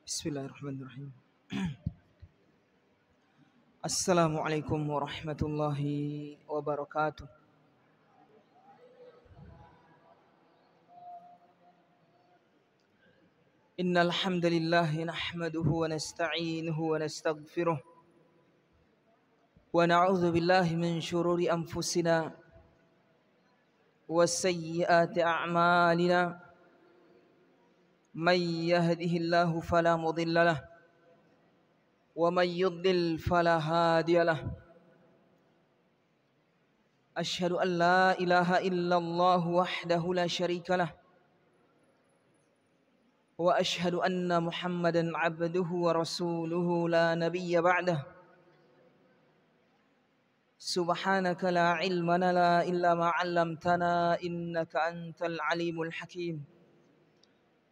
Bismillahirrahmanirrahim. Assalamualaikum warahmatullahi wabarakatuh. Innal hamdalillah nahmaduhu wa nasta'inuhu wa nastaghfiruh wa na'udzu billahi min shururi anfusina wa sayyiati a'malina. May yahdihillahu fala mudilla lahu wa may yudlil fala hadiya lahu. Asyhadu an la ilaha illallah wahdahu la syarika lah wa asyhadu anna Muhammadan abduhu wa rasuluhu la nabiyya ba'dah. Subhanaka la ilma lana illa ma 'allamtana innaka antal alimul hakim.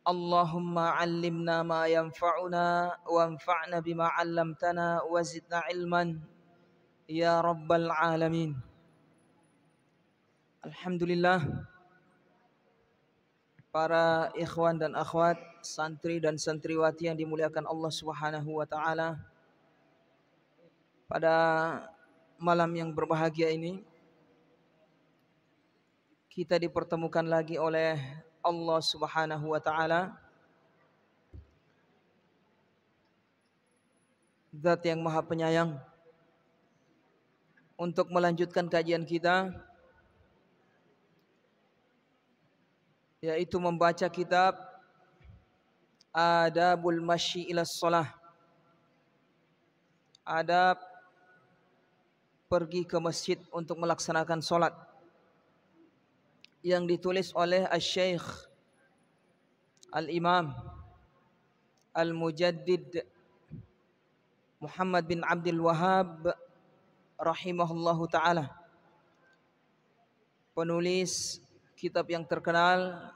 Allahumma 'allimna ma yanfa'una wanfa'na bima 'allamtana wa zidna ilman ya rabbal alamin. Alhamdulillah, para ikhwan dan akhwat, santri dan santriwati yang dimuliakan Allah Subhanahu wa taala. Pada malam yang berbahagia ini kita dipertemukan lagi oleh Allah Subhanahu wa taala, Zat yang Maha Penyayang, untuk melanjutkan kajian kita, yaitu membaca kitab Adabul Masyi ila Shalah, adab pergi ke masjid untuk melaksanakan solat, yang ditulis oleh Asy-Syaikh Al-Imam Al-Mujaddid Muhammad bin Abdul Wahhab rahimahullahu ta'ala, penulis kitab yang terkenal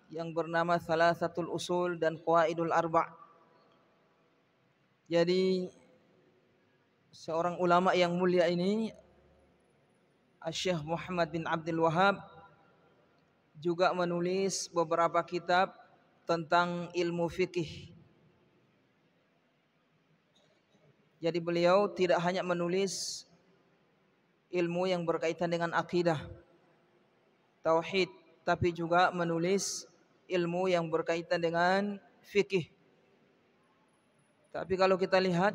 yang bernama Thalathatul Usul dan Qawaidul Arba'. Jadi seorang ulama yang mulia ini, Syekh Muhammad bin Abdul Wahhab, juga menulis beberapa kitab tentang ilmu fikih. Jadi beliau tidak hanya menulis ilmu yang berkaitan dengan akidah, tauhid, tapi juga menulis ilmu yang berkaitan dengan fikih. Tapi kalau kita lihat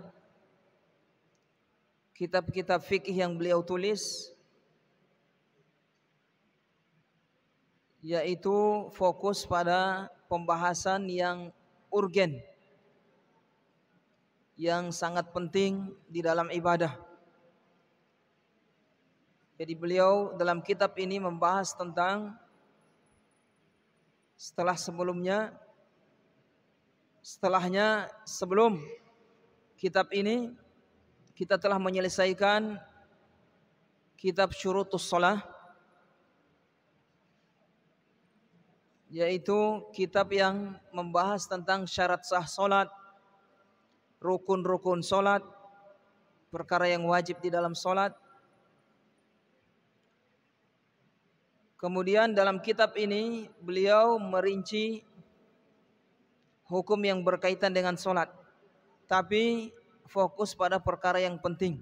kitab-kitab fikih yang beliau tulis, yaitu fokus pada pembahasan yang urgen, yang sangat penting di dalam ibadah. Jadi beliau dalam kitab ini membahas tentang sebelum kitab ini kita telah menyelesaikan kitab Syurutus Shalah, yaitu kitab yang membahas tentang syarat sah solat, rukun-rukun solat, perkara yang wajib di dalam solat. Kemudian dalam kitab ini beliau merinci hukum yang berkaitan dengan solat, tapi fokus pada perkara yang penting.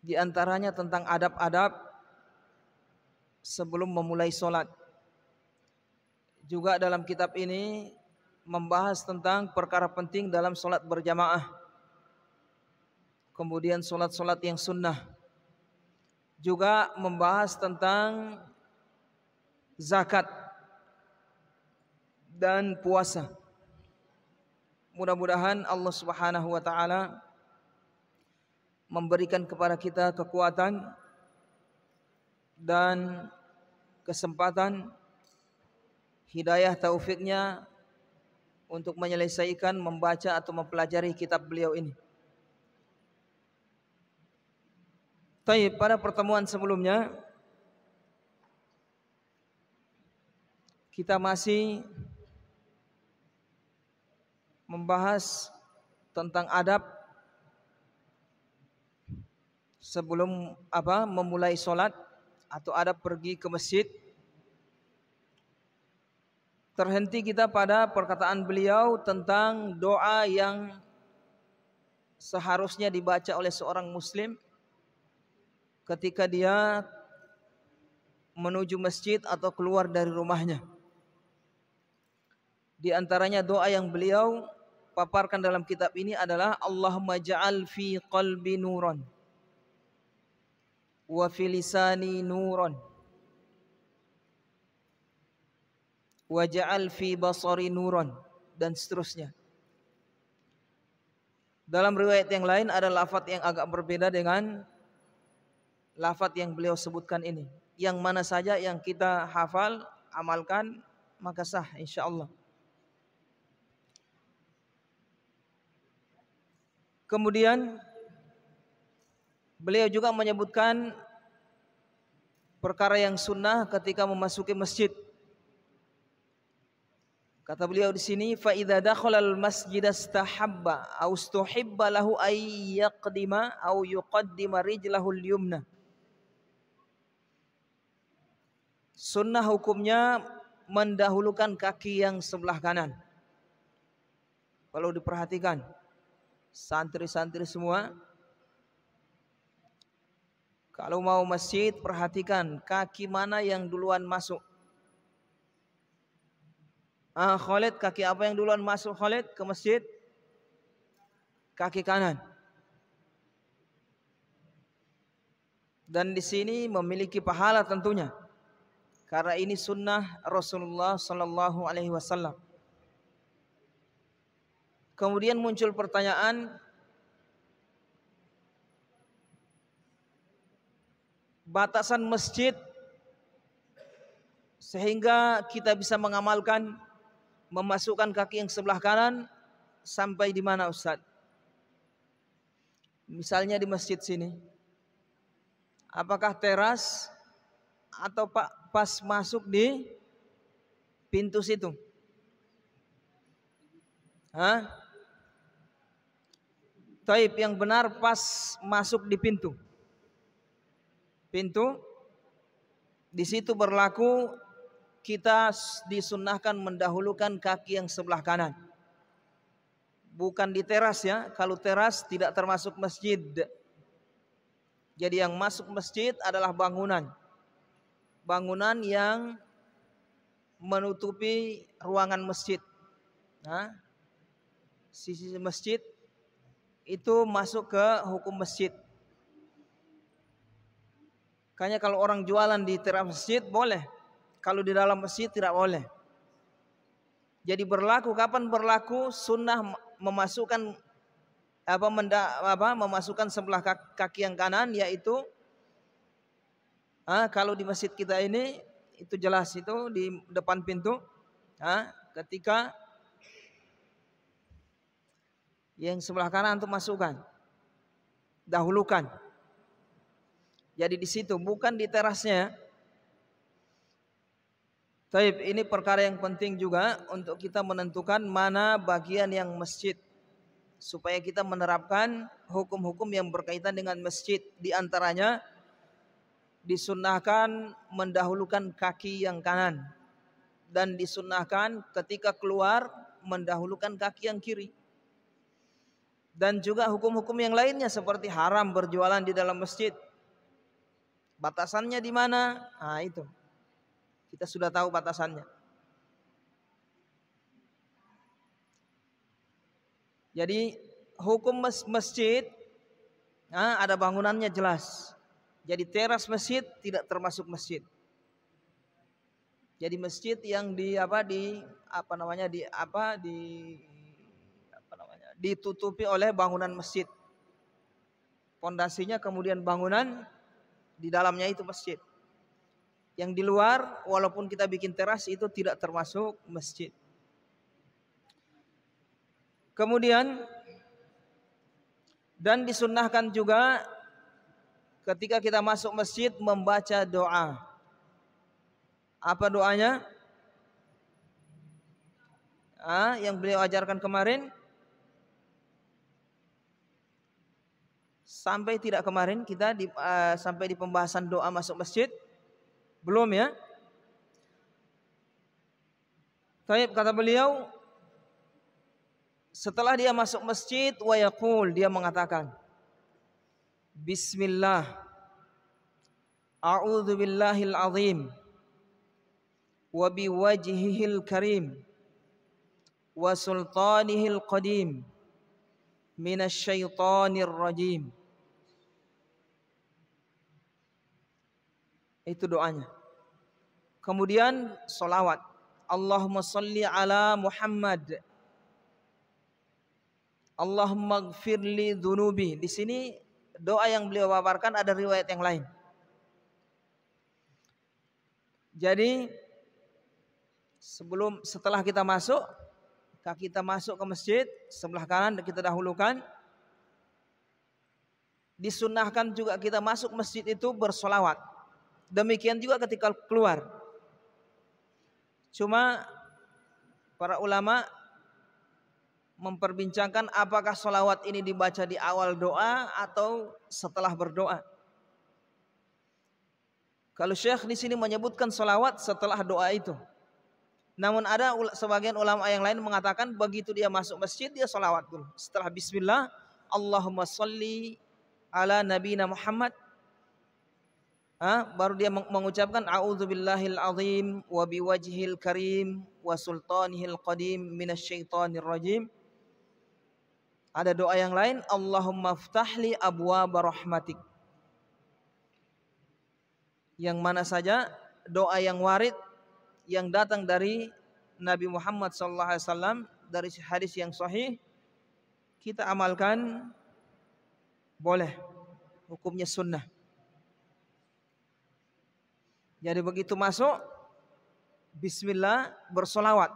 Di antaranya tentang adab-adab sebelum memulai solat. Juga dalam kitab ini membahas tentang perkara penting dalam solat berjamaah, kemudian solat-solat yang sunnah. Juga membahas tentang zakat dan puasa. Mudah-mudahan Allah Subhanahu wa taala memberikan kepada kita kekuatan dan kesempatan, hidayah taufiknya untuk menyelesaikan membaca atau mempelajari kitab beliau ini. Baik, pada pertemuan sebelumnya kita masih membahas tentang adab sebelum memulai solat, atau adab pergi ke masjid. terhenti kita pada perkataan beliau tentang doa yang seharusnya dibaca oleh seorang muslim ketika dia menuju masjid atau keluar dari rumahnya. Di antaranya doa yang beliau paparkan dalam kitab ini adalah Allahumma ja'al fi qalbi nuran wa fi lisani nuran wa ja'al fi basari nuran, dan seterusnya. Dalam riwayat yang lain ada lafaz yang agak berbeda dengan lafaz yang beliau sebutkan ini. Yang mana saja yang kita hafal, amalkan, maka sah insyaallah. Kemudian beliau juga menyebutkan perkara yang sunnah ketika memasuki masjid. Kata beliau di sini, fa idza dakhala al masjid istahabba aw istuhibba lahu ay yaqdima aw yuqaddima rijlahu al yumna. Sunnah hukumnya mendahulukan kaki yang sebelah kanan. Kalau diperhatikan santri-santri semua, kalau mau masjid perhatikan kaki mana yang duluan masuk. Khalid, kaki apa yang duluan masuk Khalid ke masjid? Kaki kanan. Dan di sini memiliki pahala tentunya, karena ini sunnah Rasulullah sallallahu alaihi wasallam. Kemudian muncul pertanyaan, batasan masjid sehingga kita bisa mengamalkan memasukkan kaki yang sebelah kanan sampai di mana Ustaz? Misalnya di masjid sini, apakah teras atau pas masuk di pintu situ? Taib, yang benar pas masuk di pintu. Pintu di situ berlaku kita disunnahkan mendahulukan kaki yang sebelah kanan. Bukan di teras ya. Kalau teras tidak termasuk masjid. Jadi yang masuk masjid adalah bangunan. Bangunan yang menutupi ruangan masjid. Sisi masjid itu masuk ke hukum masjid. Makanya kalau orang jualan di teras masjid boleh. Kalau di dalam masjid tidak boleh. Jadi berlaku, kapan berlaku sunnah memasukkan memasukkan sebelah kaki yang kanan, yaitu kalau di masjid kita ini itu jelas, itu di depan pintu, ketika yang sebelah kanan untuk masukkan, dahulukan. Jadi di situ, bukan di terasnya. Taib, ini perkara yang penting juga untuk kita menentukan mana bagian yang masjid, supaya kita menerapkan hukum-hukum yang berkaitan dengan masjid. Di antaranya disunnahkan mendahulukan kaki yang kanan, dan disunnahkan ketika keluar mendahulukan kaki yang kiri. Dan juga hukum-hukum yang lainnya seperti haram berjualan di dalam masjid. Batasannya di mana? Itu kita sudah tahu batasannya. Jadi hukum masjid ada bangunannya jelas. Jadi teras masjid tidak termasuk masjid. Jadi masjid yang ditutupi oleh bangunan masjid. Pondasinya kemudian bangunan, di dalamnya itu masjid. Yang di luar walaupun kita bikin teras itu tidak termasuk masjid. Kemudian dan disunnahkan juga ketika kita masuk masjid membaca doa. Apa doanya? Yang beliau ajarkan kemarin. Sampai tidak kemarin kita sampai di pembahasan doa masuk masjid? Belum ya? Taib, kata beliau, setelah dia masuk masjid, wa yaqul, dia mengatakan, Bismillah, a'udzu billahil azim wa biwajhihil karim wa sultanihil qadim minasyaitonir rajim. Itu doanya. Kemudian solawat, Allahumma salli ala Muhammad, Allahumma gfirli dhunubi. Di sini doa yang beliau paparkan ada riwayat yang lain. Jadi setelah kita masuk, kita masuk ke masjid, sebelah kanan kita dahulukan. Disunnahkan juga kita masuk masjid itu bersolawat. Demikian juga ketika keluar. Cuma para ulama memperbincangkan apakah solawat ini dibaca di awal doa atau setelah berdoa. Kalau Syekh di sini menyebutkan solawat setelah doa itu. Namun ada sebagian ulama yang lain mengatakan begitu dia masuk masjid dia solawat dulu. Setelah Bismillah, Allahumma salli ala nabiyina Muhammad, baru dia mengucapkan a'udzubillahil azim wa biwajhihil karim wa sultanihil qadim minasyaitonir rajim. Ada doa yang lain, Allahumma ftahli abwaaba rahmatik. Yang mana saja doa yang warid yang datang dari Nabi Muhammad SAW dari hadis yang sahih, kita amalkan, boleh, hukumnya sunnah. Jadi begitu masuk, Bismillah, bersolawat.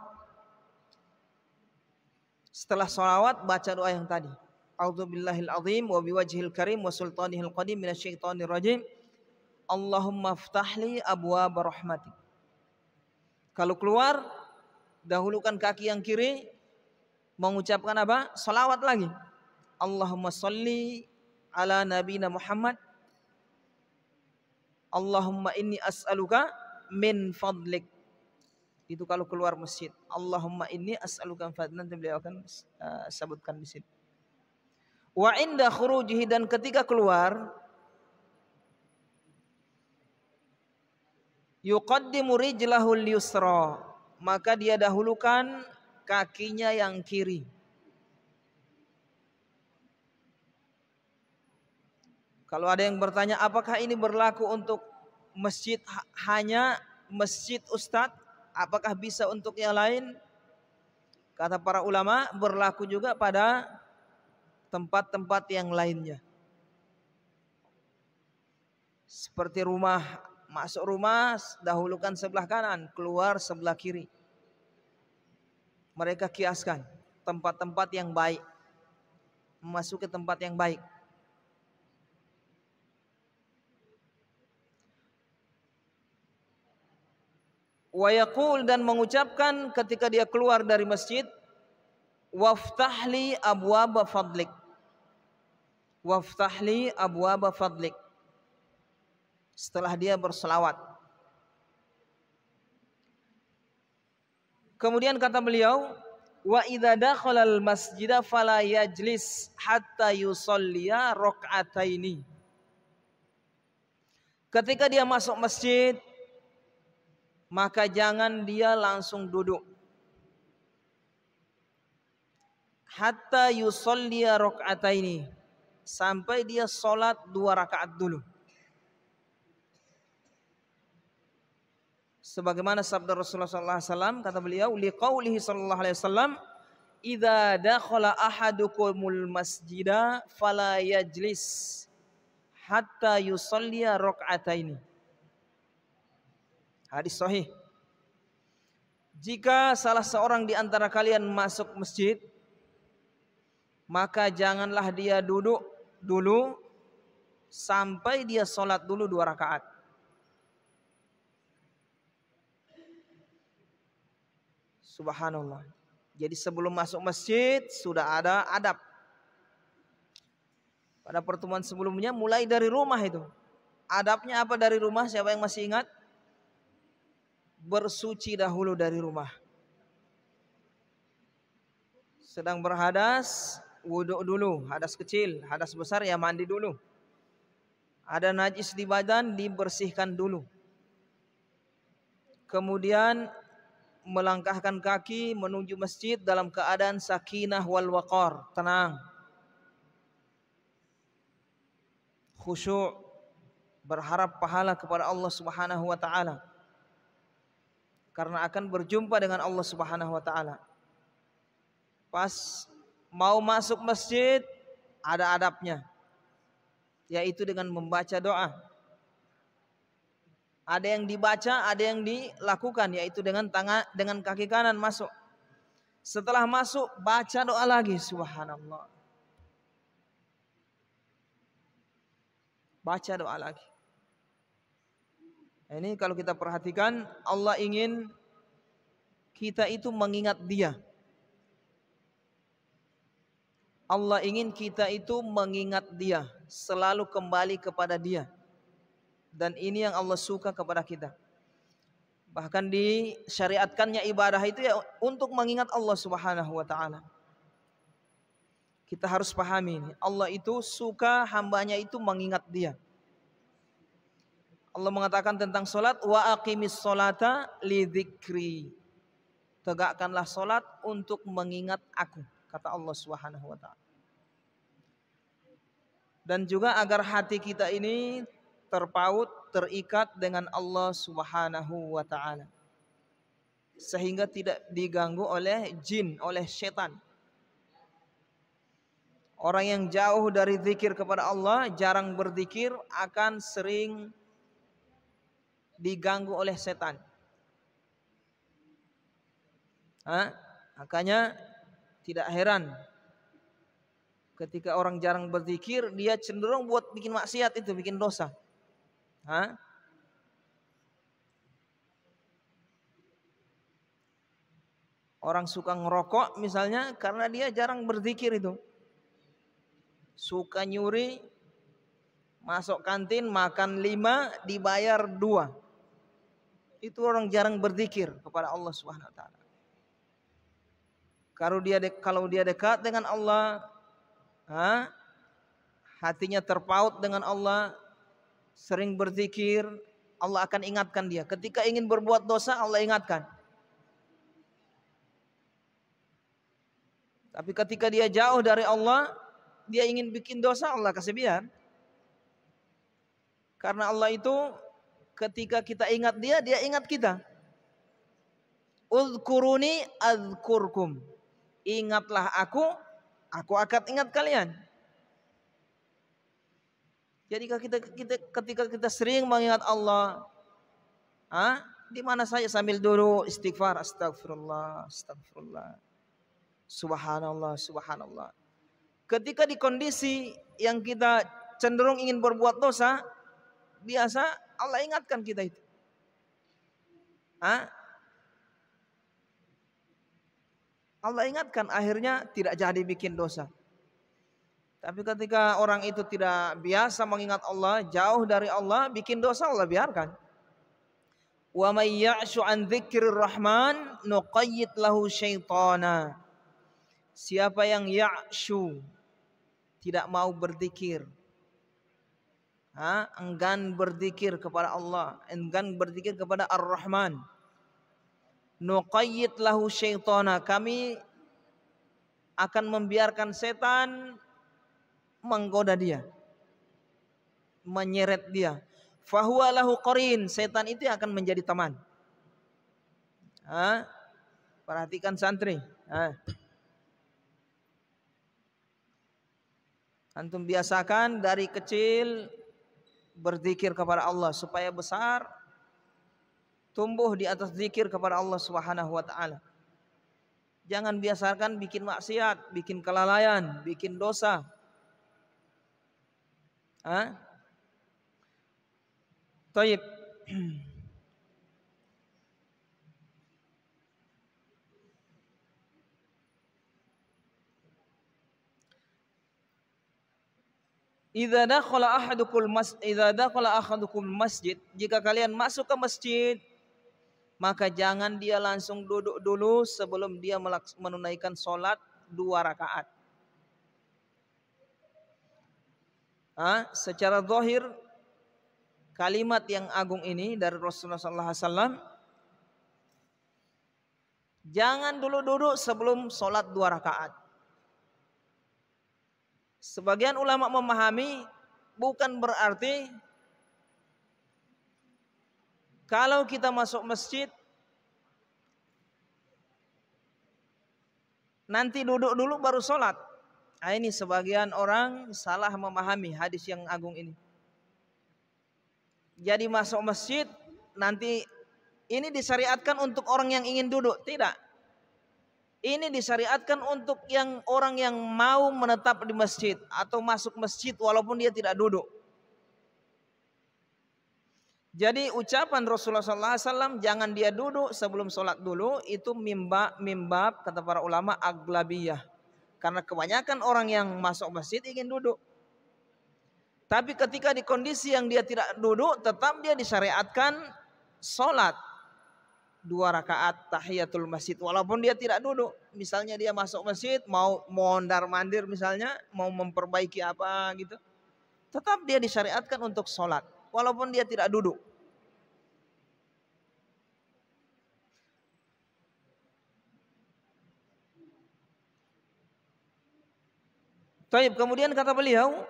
Setelah solawat baca doa yang tadi, a'udzubillahil azim wa biwajhihil karim wa sultanihil qadim minasyaitonir rajim, Allahumma ftahli abwaaba rahmatik. Kalau keluar, dahulukan kaki yang kiri, mengucapkan apa? Solawat lagi, Allahumma salli ala nabiyina Muhammad, Allahumma inni as'aluka min fadlik. Itu kalau keluar masjid. Allahumma inni as'aluka min fadlik. Nanti beliau akan sebutkan di sini. Wa inda khurujihi, dan ketika keluar, yuqaddimu rijlahul yusra, maka dia dahulukan kakinya yang kiri. Kalau ada yang bertanya apakah ini berlaku untuk masjid hanya masjid Ustadz, apakah bisa untuk yang lain? Kata para ulama berlaku juga pada tempat-tempat yang lainnya. Seperti rumah, masuk rumah dahulukan sebelah kanan, keluar sebelah kiri. Mereka kiaskan tempat-tempat yang baik, memasuki tempat yang baik. Wa yaqul, dan mengucapkan ketika dia keluar dari masjid, waftahli abwaaba fadlik, waftahli abwaaba fadlik. Setelah dia berselawat, kemudian kata beliau, wa idza dakhalal masjida fala yajlis hatta yusalliya rak'ataini. Ketika dia masuk masjid, maka jangan dia langsung duduk. Hatta yusalliya rak'ataini, sampai dia sholat 2 rakaat dulu. Sebagaimana sabda Rasulullah SAW, kata beliau, liqaulihi sallallahu alaihi wasallam, idza dakhala ahadukumul masjida fala yajlis hatta yusalliya rak'ataini. Hadis sahih. Jika salah seorang di antara kalian masuk masjid, maka janganlah dia duduk dulu sampai dia sholat dulu 2 rakaat. Subhanallah. Jadi sebelum masuk masjid sudah ada adab. Pada pertemuan sebelumnya mulai dari rumah itu. Adabnya apa dari rumah? Siapa yang masih ingat? Bersuci dahulu dari rumah. Sedang berhadas, wudhu dulu. Hadas kecil, hadas besar ya mandi dulu. Ada najis di badan, dibersihkan dulu. Kemudian melangkahkan kaki menuju masjid dalam keadaan sakinah wal waqar, tenang, khusyuk, berharap pahala kepada Allah Subhanahu wa taala. Karena akan berjumpa dengan Allah Subhanahu wa taala. Pas mau masuk masjid ada adabnya, yaitu dengan membaca doa. Ada yang dibaca, ada yang dilakukan, yaitu dengan kaki kanan masuk. Setelah masuk baca doa lagi, subhanallah. Baca doa lagi. Ini kalau kita perhatikan, Allah ingin kita itu mengingat Dia. Allah ingin kita itu mengingat Dia, selalu kembali kepada Dia. Dan ini yang Allah suka kepada kita. Bahkan disyariatkannya ibadah itu ya untuk mengingat Allah Subhanahu wa taala. Kita harus pahami ini. Allah itu suka hambanya itu mengingat Dia. Allah mengatakan tentang solat, wa aqimis solata li dzikri. Tegakkanlah solat untuk mengingat aku, kata Allah Subhanahu wa taala. Dan juga agar hati kita ini terpaut, terikat dengan Allah Subhanahu wa taala. Sehingga tidak diganggu oleh jin, oleh setan. Orang yang jauh dari zikir kepada Allah, jarang berzikir, akan sering diganggu oleh setan. Makanya tidak heran ketika orang jarang berzikir, dia cenderung buat bikin maksiat itu, bikin dosa. Orang suka ngerokok misalnya karena dia jarang berzikir itu. Suka nyuri, masuk kantin makan 5 dibayar 2. Itu orang jarang berzikir kepada Allah Subhanahu wa taala. Kalau dia dekat dengan Allah, hatinya terpaut dengan Allah, sering berzikir, Allah akan ingatkan dia. Ketika ingin berbuat dosa, Allah ingatkan. Tapi ketika dia jauh dari Allah, dia ingin bikin dosa, Allah kasih biar. Karena Allah itu ketika kita ingat Dia, Dia ingat kita. Uzkuruni azkurkum. Ingatlah aku akan ingat kalian. Jadi ketika kita sering mengingat Allah, di mana saja sambil duduk istighfar, astagfirullah, astagfirullah, subhanallah, subhanallah. Ketika di kondisi yang kita cenderung ingin berbuat dosa, biasa Allah ingatkan kita itu. Allah ingatkan, akhirnya tidak jadi bikin dosa. Tapi ketika orang itu tidak biasa mengingat Allah, jauh dari Allah, bikin dosa, Allah biarkan. Wa may ya'shu an dzikrir rahman nuqayyid lahu syaitana. Siapa yang ya'shu, tidak mau berzikir, enggan berzikir kepada Allah, enggan berzikir kepada Ar-Rahman, nuqayyid lahu syaitana, kami akan membiarkan setan menggoda dia, menyeret dia. Fahuwa lahu qarin, setan itu akan menjadi teman. Perhatikan santri. Antum biasakan dari kecil berzikir kepada Allah supaya besar tumbuh di atas zikir kepada Allah Subhanahu wa taala. Jangan biasakan bikin maksiat, bikin kelalaian, bikin dosa. Taib. Idza dakhala ahadukum masjid, jika kalian masuk ke masjid, maka jangan dia langsung duduk dulu sebelum dia menunaikan sholat 2 rakaat. Secara zahir kalimat yang agung ini dari Rasulullah SAW, jangan dulu duduk sebelum sholat 2 rakaat. Sebagian ulama memahami bukan berarti kalau kita masuk masjid nanti duduk dulu baru sholat. Ini sebagian orang salah memahami hadis yang agung ini. Jadi masuk masjid nanti ini disyariatkan untuk orang yang ingin duduk. Tidak. Ini disyariatkan untuk orang yang mau menetap di masjid atau masuk masjid walaupun dia tidak duduk. Jadi ucapan Rasulullah SAW jangan dia duduk sebelum sholat dulu, itu mimbab kata para ulama aglabiyah. Karena kebanyakan orang yang masuk masjid ingin duduk. Tapi ketika di kondisi yang dia tidak duduk, tetap dia disyariatkan sholat 2 rakaat tahiyatul masjid walaupun dia tidak duduk. Misalnya dia masuk masjid mau mondar-mandir, misalnya mau memperbaiki apa gitu, tetap dia disyariatkan untuk sholat walaupun dia tidak duduk. Taib, kemudian kata beliau,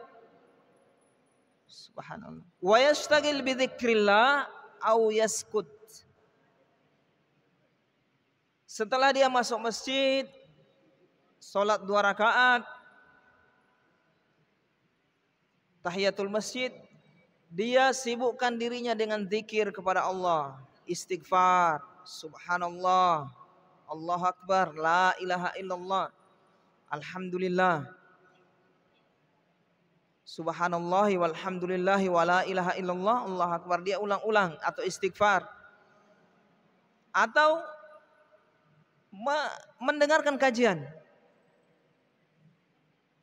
subhanallah, wa yashtagil bi dzikrillah au yaskut. Setelah dia masuk masjid, sholat 2 rakaat tahiyatul masjid, dia sibukkan dirinya dengan zikir kepada Allah, istighfar, subhanallah, Allahu akbar, la ilaha illallah, alhamdulillah, subhanallahi walhamdulillahi wa la ilaha illallah, Allahu akbar. Dia ulang-ulang atau istighfar. Atau mendengarkan kajian.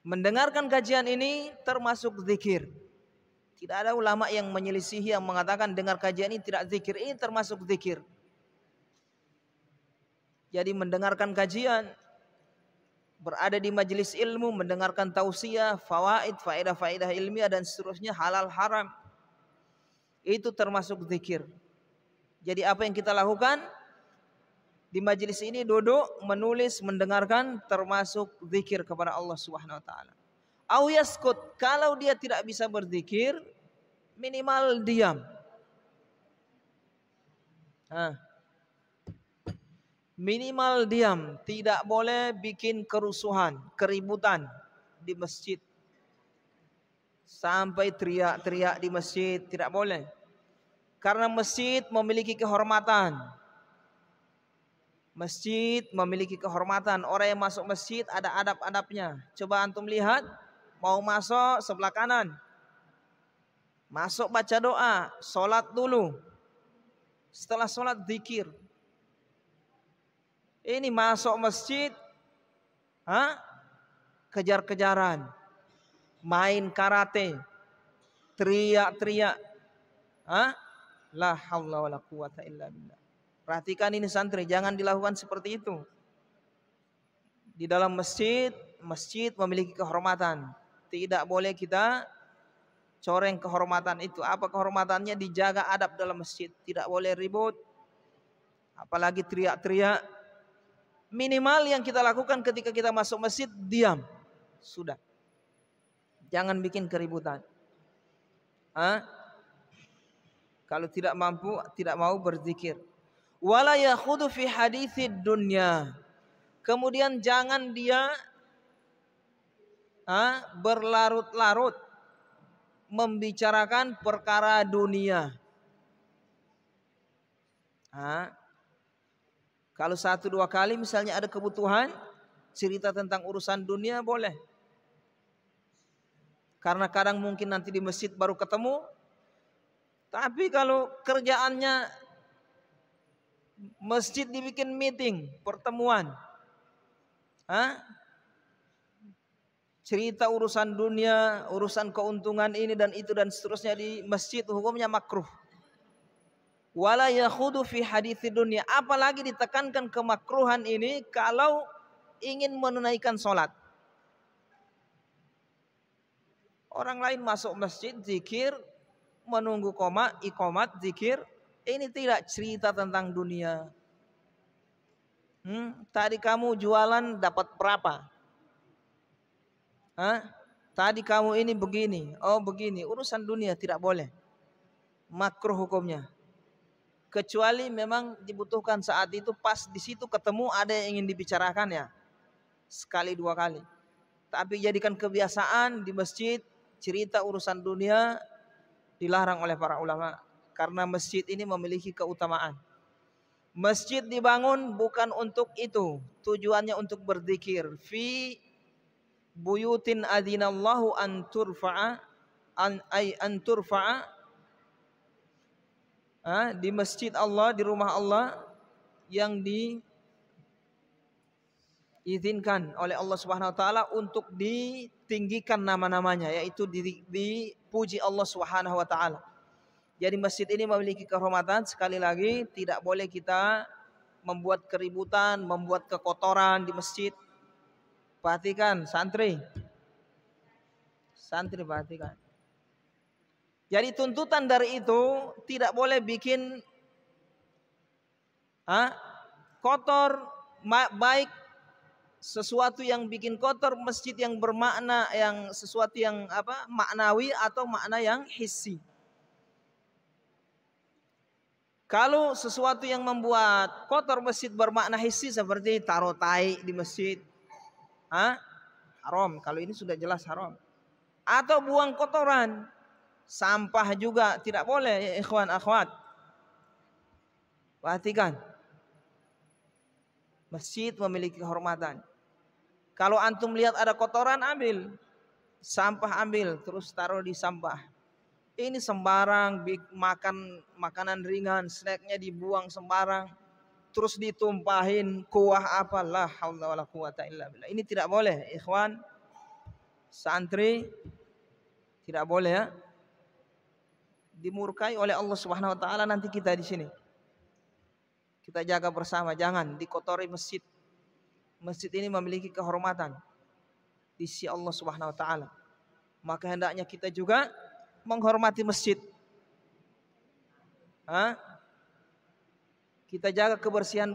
Mendengarkan kajian ini termasuk zikir. Tidak ada ulama yang menyelisihi yang mengatakan dengar kajian ini tidak zikir. Ini termasuk zikir. Jadi mendengarkan kajian, berada di majelis ilmu, mendengarkan tausiah, fawaid, faedah-faedah ilmiah dan seterusnya, halal haram, itu termasuk zikir. Jadi apa yang kita lakukan di majelis ini, duduk, menulis, mendengarkan, termasuk zikir kepada Allah Subhanahu wa taala. Au yaskut, kalau dia tidak bisa berzikir, minimal diam. Minimal diam, tidak boleh bikin kerusuhan, keributan di masjid. Sampai teriak-teriak di masjid, tidak boleh. Karena masjid memiliki kehormatan. Masjid memiliki kehormatan. Orang yang masuk masjid ada adab-adabnya. Coba antum lihat, mau masuk sebelah kanan. Masuk baca doa, sholat dulu. Setelah sholat zikir. Ini masuk masjid, kejar-kejaran, main karate, teriak-teriak, la haula wala quwata illa billah. Perhatikan ini santri, jangan dilakukan seperti itu. Di dalam masjid, masjid memiliki kehormatan. Tidak boleh kita coreng kehormatan itu. Apa kehormatannya? Dijaga adab dalam masjid. Tidak boleh ribut, apalagi teriak-teriak. Minimal yang kita lakukan ketika kita masuk masjid, diam. Sudah. Jangan bikin keributan. Kalau tidak mampu, tidak mau berzikir. Wala yakhudu fi haditsid dunya. Kemudian jangan dia berlarut-larut membicarakan perkara dunia. Kalau 1-2 kali misalnya ada kebutuhan, cerita tentang urusan dunia boleh. Karena kadang mungkin nanti di masjid baru ketemu. Tapi kalau kerjaannya masjid dibikin meeting, pertemuan, cerita urusan dunia, urusan keuntungan ini dan itu dan seterusnya di masjid, hukumnya makruh. Wala yakhudu fi haditsid dunya. Apalagi ditekankan kemakruhan ini kalau ingin menunaikan sholat. Orang lain masuk masjid, zikir, menunggu iqamat, zikir. Ini tidak cerita tentang dunia. Tadi kamu jualan dapat berapa? Tadi kamu ini begini, oh begini. Urusan dunia tidak boleh. Makruh hukumnya. Kecuali memang dibutuhkan saat itu, pas di situ ketemu ada yang ingin dibicarakan ya. Sekali dua kali. Tapi jadikan kebiasaan di masjid cerita urusan dunia dilarang oleh para ulama. Karena masjid ini memiliki keutamaan. Masjid dibangun bukan untuk itu, tujuannya untuk berzikir. Fi buyutin adzinallahu an turfa'a di masjid Allah, di rumah Allah yang diizinkan oleh Allah Subhanahu wa taala untuk ditinggikan nama-namanya, yaitu dipuji Allah Subhanahu wa taala. Jadi masjid ini memiliki kehormatan. Sekali lagi tidak boleh kita membuat keributan, membuat kekotoran di masjid. Perhatikan santri perhatikan. Jadi tuntutan dari itu tidak boleh bikin kotor, baik sesuatu yang bikin kotor masjid yang bermakna, yang sesuatu yang maknawi atau makna yang hissi. Kalau sesuatu yang membuat kotor masjid bermakna hissi seperti taruh tai di masjid, haram. Kalau ini sudah jelas haram. Atau buang kotoran, sampah juga tidak boleh ya ikhwan akhwat. Perhatikan. Masjid memiliki kehormatan. Kalau antum lihat ada kotoran, ambil. Sampah ambil, terus taruh di sampah. Ini sembarang makan makanan ringan, snacknya dibuang sembarang, terus ditumpahin kuah apa, la haula wala quwata illa billah. Ini tidak boleh, ikhwan. Santri tidak boleh ya. Dimurkai oleh Allah Subhanahu wa taala nanti kita di sini. Kita jaga bersama, jangan dikotori masjid. Masjid ini memiliki kehormatan di sisi Allah Subhanahu wa taala. Maka hendaknya kita juga menghormati masjid. Kita jaga kebersihan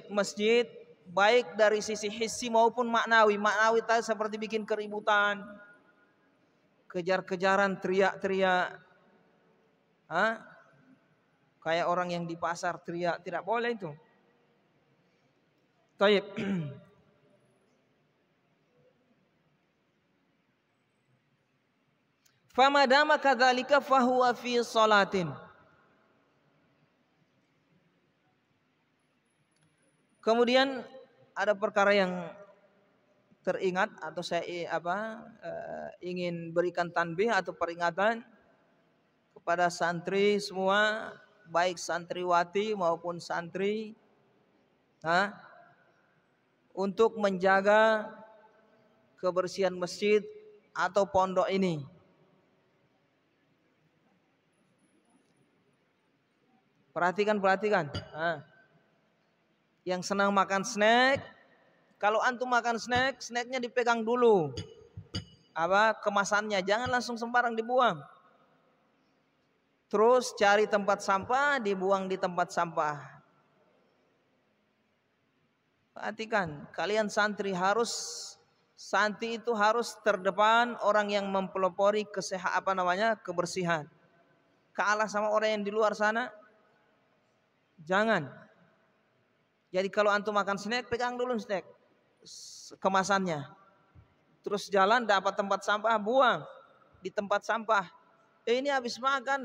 masjid baik dari sisi hissi maupun maknawi. Maknawi tadi seperti bikin keributan, kejar-kejaran, teriak-teriak, kayak orang yang di pasar teriak, tidak boleh itu. Taib. Famadama kadzalika fahuwa fi sholatin. Kemudian ada perkara yang teringat atau saya ingin berikan tanbih atau peringatan kepada santri semua, baik santriwati maupun santri, untuk menjaga kebersihan masjid atau pondok ini. Perhatikan. Yang senang makan snack, kalau antum makan snack, snacknya dipegang dulu. Kemasannya, jangan langsung sembarang dibuang. Terus cari tempat sampah, dibuang di tempat sampah. Perhatikan, kalian santri itu harus terdepan orang yang mempelopori kebersihan. Kalah sama orang yang di luar sana. Jangan. Jadi kalau antum makan snack, pegang dulu snack kemasannya. Terus jalan dapat tempat sampah, buang di tempat sampah. Ini habis makan,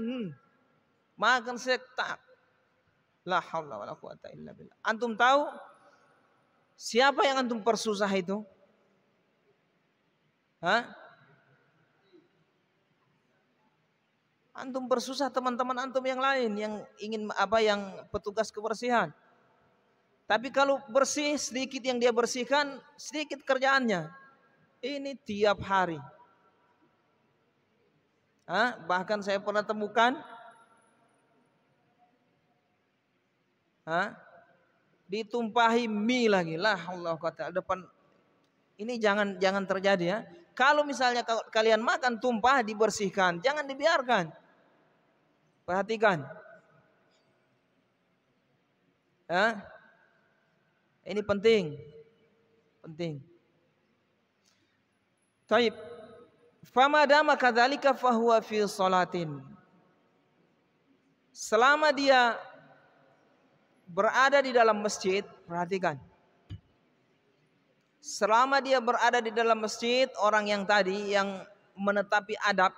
makan snack tak. La haula wala quwata illa billah. Antum tahu siapa yang antum persusah itu? Antum bersusah teman-teman antum yang lain yang ingin yang petugas kebersihan. Tapi kalau bersih sedikit yang dia bersihkan, sedikit kerjaannya. Ini tiap hari. Bahkan saya pernah temukan ditumpahi mie lagi. Lah Allah kata depan Ini jangan terjadi ya. Kalau misalnya kalian makan tumpah, dibersihkan, jangan dibiarkan. Perhatikan. Ya. Ini penting. Penting. Taib. Famadama kadzalika fahuwa fi sholatin. Selama dia berada di dalam masjid, perhatikan. Selama dia berada di dalam masjid, orang yang tadi yang menetapi adab,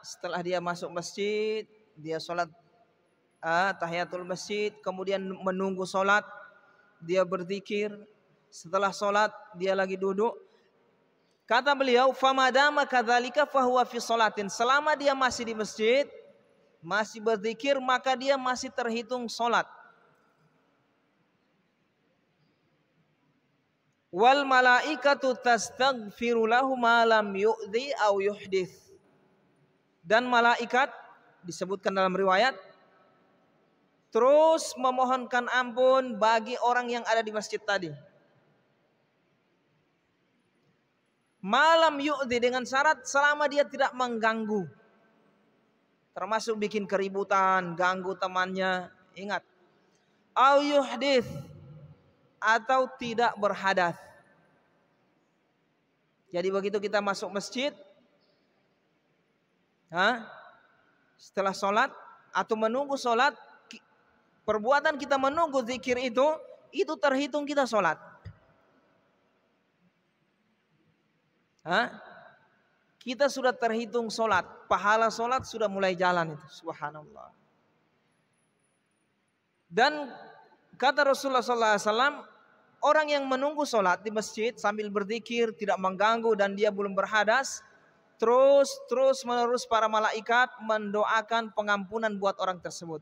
setelah dia masuk masjid, dia sholat tahiyatul masjid, kemudian menunggu sholat, dia berzikir, setelah sholat dia lagi duduk. Kata beliau, famadama kadzalika fahuwa fi sholatin. Selama dia masih di masjid, masih berzikir, maka dia masih terhitung sholat. Wal malaikatu tastaghfiru lahu ma lam yu'dhi aw yuhdits. Dan malaikat disebutkan dalam riwayat terus memohonkan ampun bagi orang yang ada di masjid tadi. Malam yu'dhi, dengan syarat selama dia tidak mengganggu. Termasuk bikin keributan, ganggu temannya. Ingat. Au yuhdits, atau tidak berhadas. Jadi begitu kita masuk masjid, setelah sholat atau menunggu sholat, perbuatan kita menunggu zikir itu terhitung kita sholat. Kita sudah terhitung sholat, pahala sholat sudah mulai jalan itu, subhanallah. Dan kata Rasulullah SAW, orang yang menunggu sholat di masjid sambil berzikir, tidak mengganggu dan dia belum berhadas, terus menerus para malaikat mendoakan pengampunan buat orang tersebut.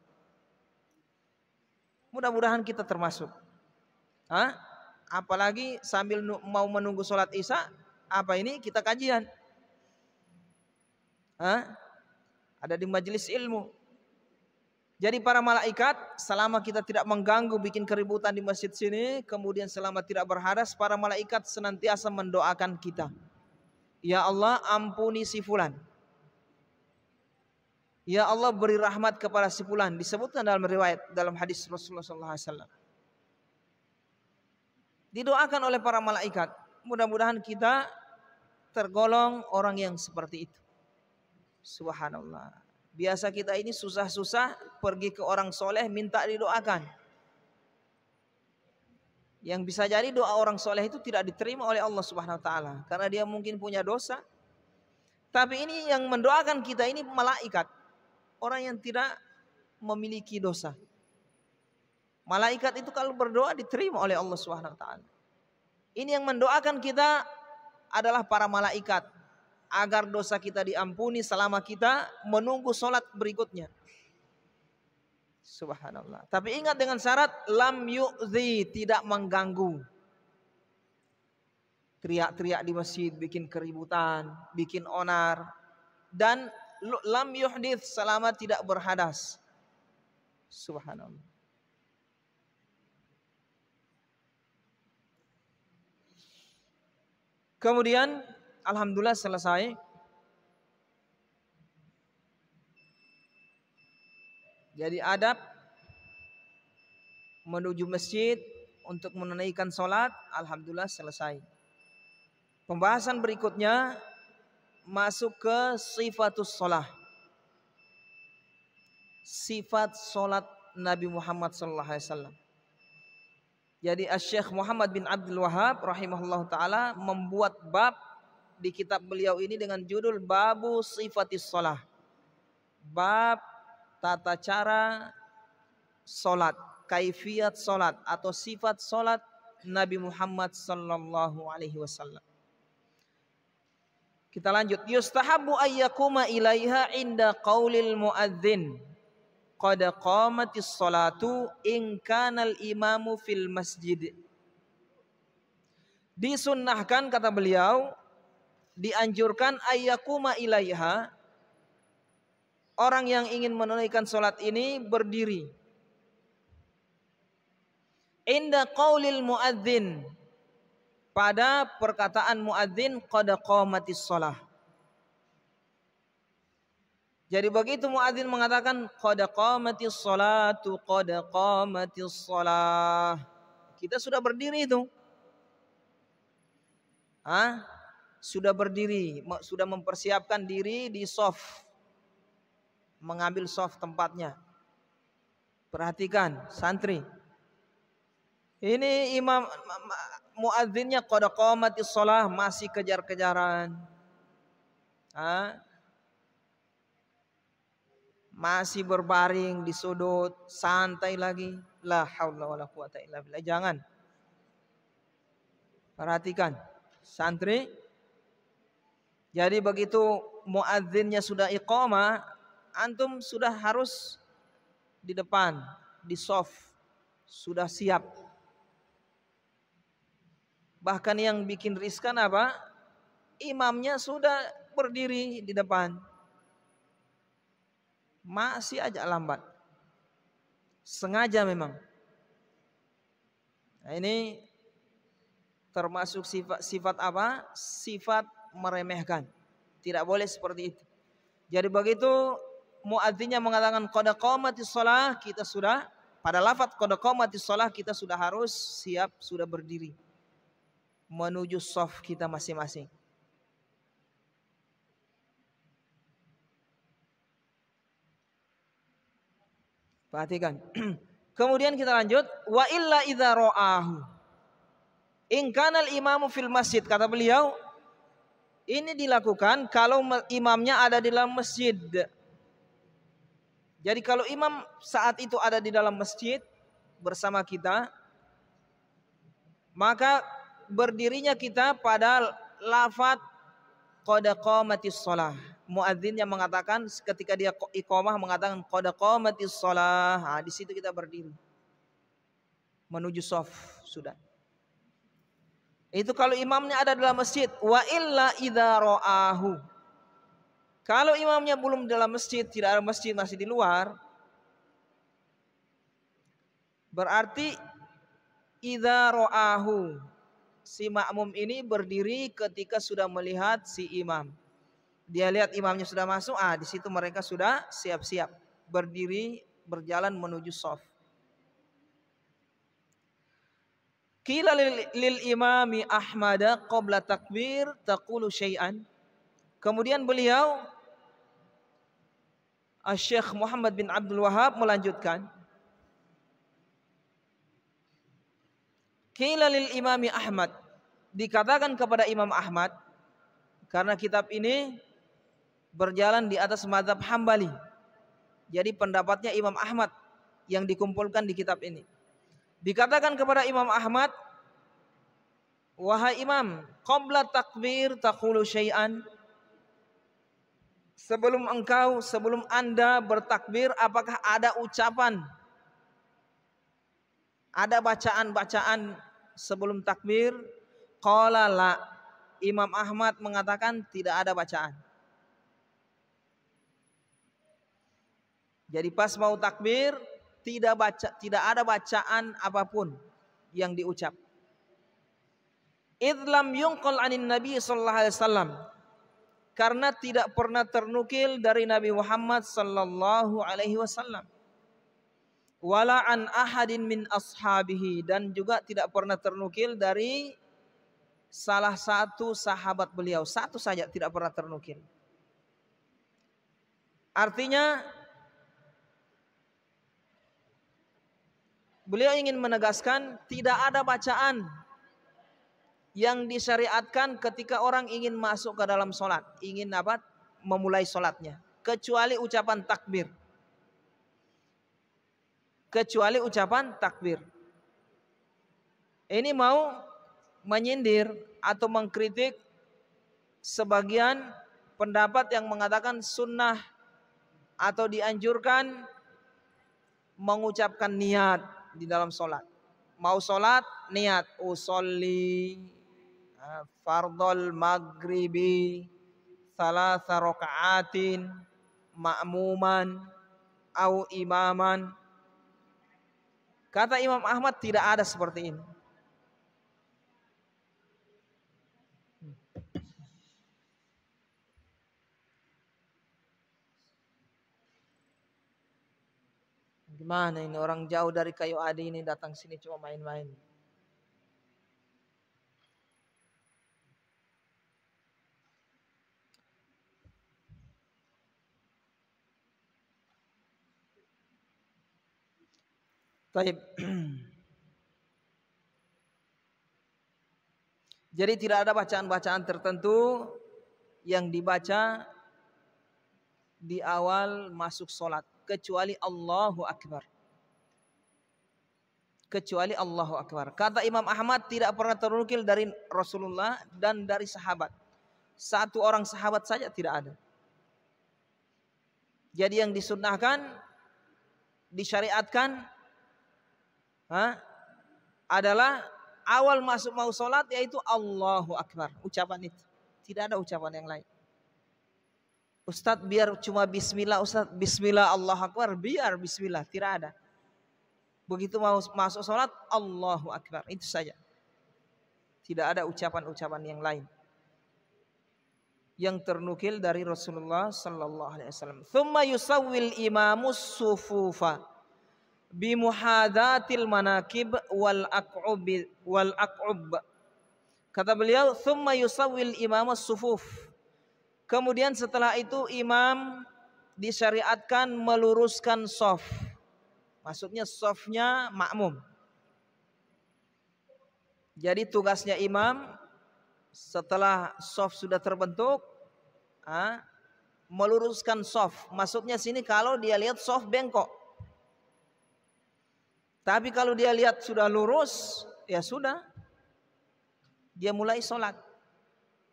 Mudah-mudahan kita termasuk. Apalagi sambil mau menunggu sholat isya, apa ini kita kajian, ada di majelis ilmu. Jadi para malaikat selama kita tidak mengganggu, bikin keributan di masjid sini, kemudian selama tidak berhadas, para malaikat senantiasa mendoakan kita. Ya Allah, ampuni si fulan. Ya Allah, beri rahmat kepada si fulan. Disebutkan dalam riwayat, dalam hadis Rasulullah SAW. Didoakan oleh para malaikat. Mudah-mudahan kita tergolong orang yang seperti itu. Subhanallah. Biasa kita ini susah-susah pergi ke orang soleh minta didoakan. Yang bisa jadi doa orang soleh itu tidak diterima oleh Allah Subhanahu Wa Taala karena dia mungkin punya dosa. Tapi ini yang mendoakan kita ini malaikat, orang yang tidak memiliki dosa. Malaikat itu kalau berdoa diterima oleh Allah Subhanahu Wa Taala. Ini yang mendoakan kita adalah para malaikat agar dosa kita diampuni selama kita menunggu sholat berikutnya. Subhanallah. Tapi ingat dengan syarat lam yu'zi, tidak mengganggu. Teriak-teriak di masjid, bikin keributan, bikin onar, dan lam yuhdits, selama tidak berhadas. Subhanallah. Kemudian alhamdulillah selesai. Jadi adab menuju masjid untuk menunaikan sholat, alhamdulillah selesai. Pembahasan berikutnya masuk ke sifatus sholah. Sifat sholat Nabi Muhammad SAW. Jadi Syekh Muhammad bin Abdul Wahab rahimahullah ta'ala membuat bab di kitab beliau ini dengan judul Babu Sifatis Sholah. Bab tata cara sholat, kaifiyat sholat atau sifat sholat Nabi Muhammad sallallahu alaihi wasallam. Kita lanjut. Yustahabbu ayyakuma ilaiha inda qaulil muadzin qad qamatis sholatu in kanal imamu fil masjid. Disunnahkan, kata beliau, dianjurkan ayyakuma ilaiha, orang yang ingin menunaikan sholat ini berdiri. Inda qaulil muadzin, pada perkataan muadzin qad qamatis shalah. Jadi begitu muadzin mengatakan qad qamatis shalatu qad qamatis shalah, kita sudah berdiri itu. Sudah berdiri, sudah mempersiapkan diri di shaf, mengambil shaf tempatnya. Perhatikan santri, ini imam muadzinnya qad qamatis shalah, masih kejar-kejaran, masih berbaring di sudut, santai lagi. La haula wala quwata illa billah. Jangan. Perhatikan santri, jadi begitu muadzinnya sudah iqamah, antum sudah harus di depan, di shaf, sudah siap. Bahkan yang bikin riskan apa? Imamnya sudah berdiri di depan, masih aja lambat, sengaja memang. Nah, ini termasuk sifat apa? Sifat meremehkan. Tidak boleh seperti itu. Jadi begitu muadzinnya mengatakan qad qamatis shalah, kita sudah pada lafaz qad qamatis shalah kita sudah harus siap, sudah berdiri menuju shaf kita masing-masing. Perhatikan. Kemudian kita lanjut, wa illa idza ra'ahu in kana al-imamu fil masjid, kata beliau, ini dilakukan kalau imamnya ada di dalam masjid. Jadi kalau imam saat itu ada di dalam masjid bersama kita, maka berdirinya kita pada lafaz qad qamatis shalah. Muadzinnya mengatakan ketika dia iqamah mengatakan qad qamatis shalah, di situ kita berdiri menuju shaf sudah. Itu kalau imamnya ada dalam masjid. Wa illa idza ra'ahu, kalau imamnya belum dalam masjid, tidak ada masjid, masih di luar, berarti idza ra'ahu, si makmum ini berdiri ketika sudah melihat si imam. Dia lihat imamnya sudah masuk, di situ mereka sudah siap-siap berdiri berjalan menuju shaf. Qila lil imami Ahmad qabla takbir taqulu syai'an. Kemudian beliau Syekh Muhammad bin Abdul Wahhab melanjutkan, qila lil imami Ahmad, dikatakan kepada Imam Ahmad, karena kitab ini berjalan di atas mazhab Hambali. Jadi pendapatnya Imam Ahmad yang dikumpulkan di kitab ini. Dikatakan kepada Imam Ahmad, wahai Imam, qabla takbir taqulu syai'an, sebelum anda bertakbir, apakah ada ucapan, ada bacaan-bacaan sebelum takbir? Qala la, Imam Ahmad mengatakan tidak ada bacaan. Jadi pas mau takbir tidak ada bacaan apapun yang diucap. Idlam yunqal anin Nabi sallallahu alaihi wasallam, karena tidak pernah ternukil dari Nabi Muhammad sallallahu alaihi wasallam. Wala an ahadin min ashabihi, dan juga tidak pernah ternukil dari salah satu sahabat beliau, satu saja tidak pernah ternukil. Artinya beliau ingin menegaskan tidak ada bacaan yang disyariatkan ketika orang ingin masuk ke dalam sholat, ingin memulai sholatnya, kecuali ucapan takbir. Kecuali ucapan takbir. Ini mau menyindir atau mengkritik sebagian pendapat yang mengatakan sunnah atau dianjurkan mengucapkan niat di dalam sholat. Mau sholat niat, usolli fardhol maghribi thalatha raka'atin ma'muman au imaman. Kata Imam Ahmad tidak ada seperti ini. Gimana ini orang jauh dari Kayu Adi ini datang sini cuma main-main. Baik. Jadi tidak ada bacaan-bacaan tertentu yang dibaca di awal masuk sholat kecuali Allahu Akbar. Kecuali Allahu Akbar. Kata Imam Ahmad tidak pernah ternukil dari Rasulullah dan dari sahabat. Satu orang sahabat saja tidak ada. Jadi yang disunnahkan, disyariatkan adalah awal masuk mau sholat yaitu Allahu Akbar. Ucapan itu. Tidak ada ucapan yang lain. Ustadz biar cuma bismillah, Ustadz bismillah Allahu Akbar, biar bismillah, tidak ada. Begitu mau masuk sholat Allahu Akbar, itu saja. Tidak ada ucapan-ucapan yang lain yang ternukil dari Rasulullah sallallahu alaihi wasallam. Tsumma yusawwil imamus sufufa bimuhadatil manakib wal aq'ub. Kata beliau, tsumma yusawwil imamus sufuf. Kemudian setelah itu imam disyariatkan meluruskan shaf. Maksudnya shafnya makmum. Jadi tugasnya imam setelah shaf sudah terbentuk, meluruskan shaf. Maksudnya sini kalau dia lihat shaf bengkok. Tapi kalau dia lihat sudah lurus, ya sudah. Dia mulai sholat.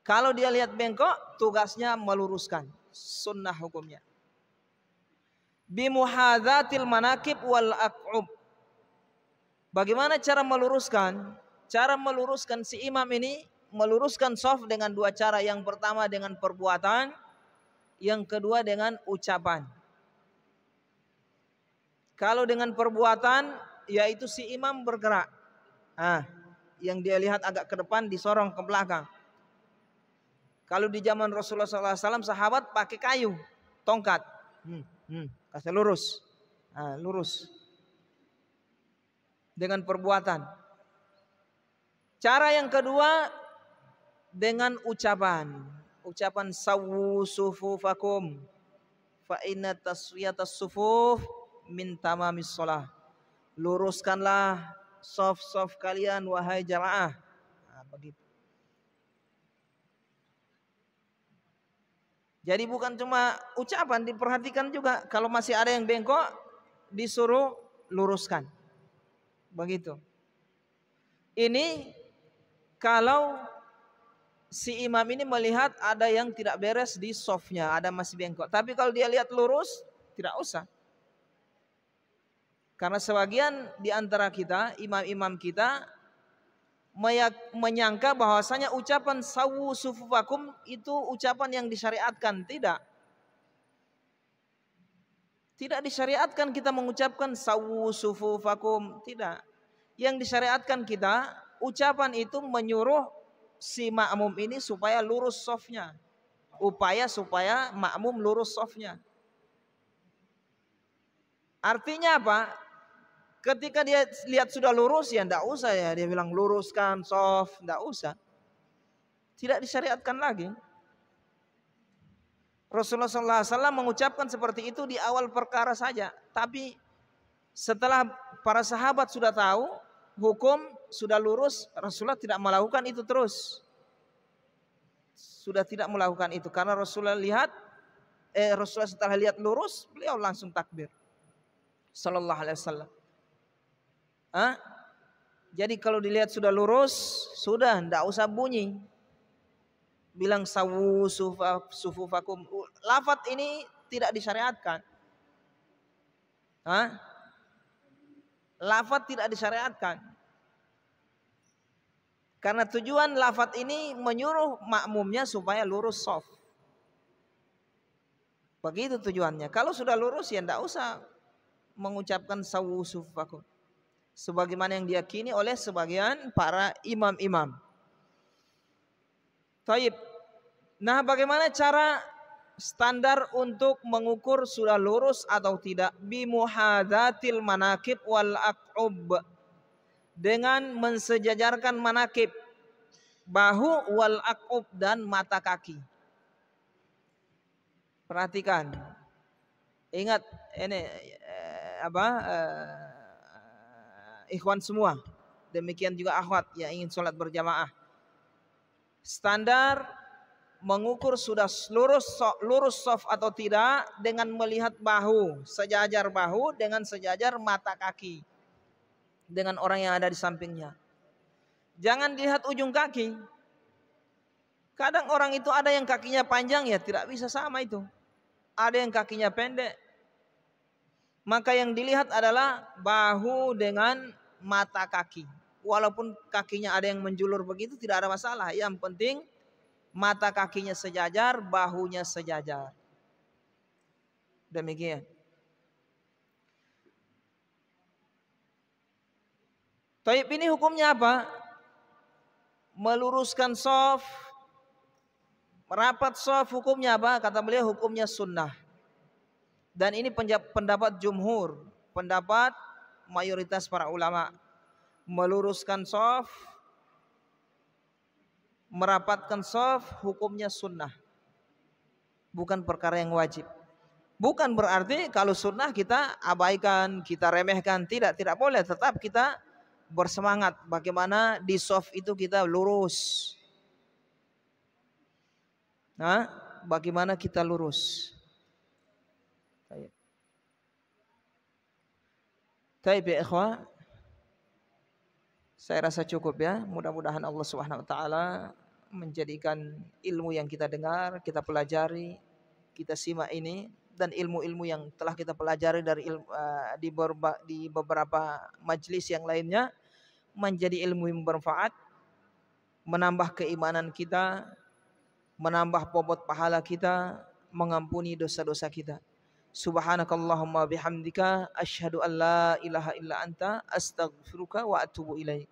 Kalau dia lihat bengkok, tugasnya meluruskan. Sunnah hukumnya. Bimuhadzatil manakib wal aq'ub. Bagaimana cara meluruskan? Cara meluruskan si imam ini meluruskan shaf dengan dua cara. Yang pertama dengan perbuatan, yang kedua dengan ucapan. Kalau dengan perbuatan, yaitu si imam bergerak. Yang dia lihat agak ke depan disorong ke belakang. Kalau di zaman Rasulullah SAW sahabat pakai kayu, tongkat. Kasih lurus. Lurus. Dengan perbuatan. Cara yang kedua dengan ucapan. Ucapan sawu sufufakum fa inna taswiyatas sufuf min tamamis shalah. Luruskanlah shaf-shaf kalian wahai jamaah. Begitu. Jadi bukan cuma ucapan, diperhatikan juga. Kalau masih ada yang bengkok, disuruh luruskan. Begitu. Ini kalau si imam ini melihat ada yang tidak beres di shafnya, ada masih bengkok. Tapi kalau dia lihat lurus, tidak usah. Karena sebagian di antara kita, imam-imam kita menyangka bahwasanya ucapan sawu sufufakum itu ucapan yang disyariatkan. Tidak disyariatkan kita mengucapkan sawu sufufakum, tidak. Yang disyariatkan kita, ucapan itu menyuruh si makmum ini supaya lurus shafnya. Upaya supaya makmum lurus shafnya. Artinya apa? Ketika dia lihat sudah lurus, ya enggak usah ya dia bilang luruskan shaf, enggak usah. Tidak disyariatkan lagi. Rasulullah SAW mengucapkan seperti itu di awal perkara saja. Tapi setelah para sahabat sudah tahu hukum, sudah lurus, Rasulullah tidak melakukan itu terus. Sudah tidak melakukan itu karena Rasulullah Rasulullah setelah lihat lurus, beliau langsung takbir. Sallallahu alaihi wasallam. Jadi kalau dilihat sudah lurus, sudah tidak usah bunyi. Bilang sawu sufufakum. Lafaz ini tidak disyariatkan. Lafaz tidak disyariatkan. Karena tujuan lafaz ini menyuruh makmumnya supaya lurus shaf. Begitu tujuannya. Kalau sudah lurus ya tidak usah mengucapkan sawu sufufakum. sebagaimana yang diyakini oleh sebagian para imam-imam. Taib. Nah, bagaimana cara standar untuk mengukur sudah lurus atau tidak? Bimuhadatil manakib wal aqub, dengan mensejajarkan manakib, bahu, wal aqub, dan mata kaki. Perhatikan, ingat ini ikhwan semua, demikian juga akhwat yang ingin sholat berjamaah. Standar mengukur sudah lurus shaf atau tidak dengan melihat bahu, sejajar bahu dengan sejajar mata kaki dengan orang yang ada di sampingnya. Jangan dilihat ujung kaki. Kadang orang itu ada yang kakinya panjang, ya tidak bisa sama itu. Ada yang kakinya pendek. Maka yang dilihat adalah bahu dengan mata kaki. Walaupun kakinya ada yang menjulur begitu tidak ada masalah. Yang penting mata kakinya sejajar, bahunya sejajar. Demikian. Taib, ini hukumnya apa? Meluruskan shaf, merapat shaf, hukumnya apa? Kata beliau hukumnya sunnah. Dan ini pendapat jumhur, pendapat mayoritas para ulama. Meluruskan shaf, merapatkan shaf, hukumnya sunnah, bukan perkara yang wajib. Bukan berarti kalau sunnah kita abaikan, kita remehkan, tidak boleh. Tetap kita bersemangat bagaimana di shaf itu kita lurus. Nah, bagaimana kita lurus. Taib ya ikhwah, saya rasa cukup ya. Mudah-mudahan Allah Subhanahu wa taala menjadikan ilmu yang kita dengar, kita pelajari, kita simak ini, dan ilmu-ilmu yang telah kita pelajari dari di beberapa majelis yang lainnya menjadi ilmu yang bermanfaat, menambah keimanan kita, menambah bobot pahala kita, mengampuni dosa-dosa kita. Subhanakallahumma bihamdika asyhadu an la ilaha illa anta astaghfiruka wa atubu ilaik.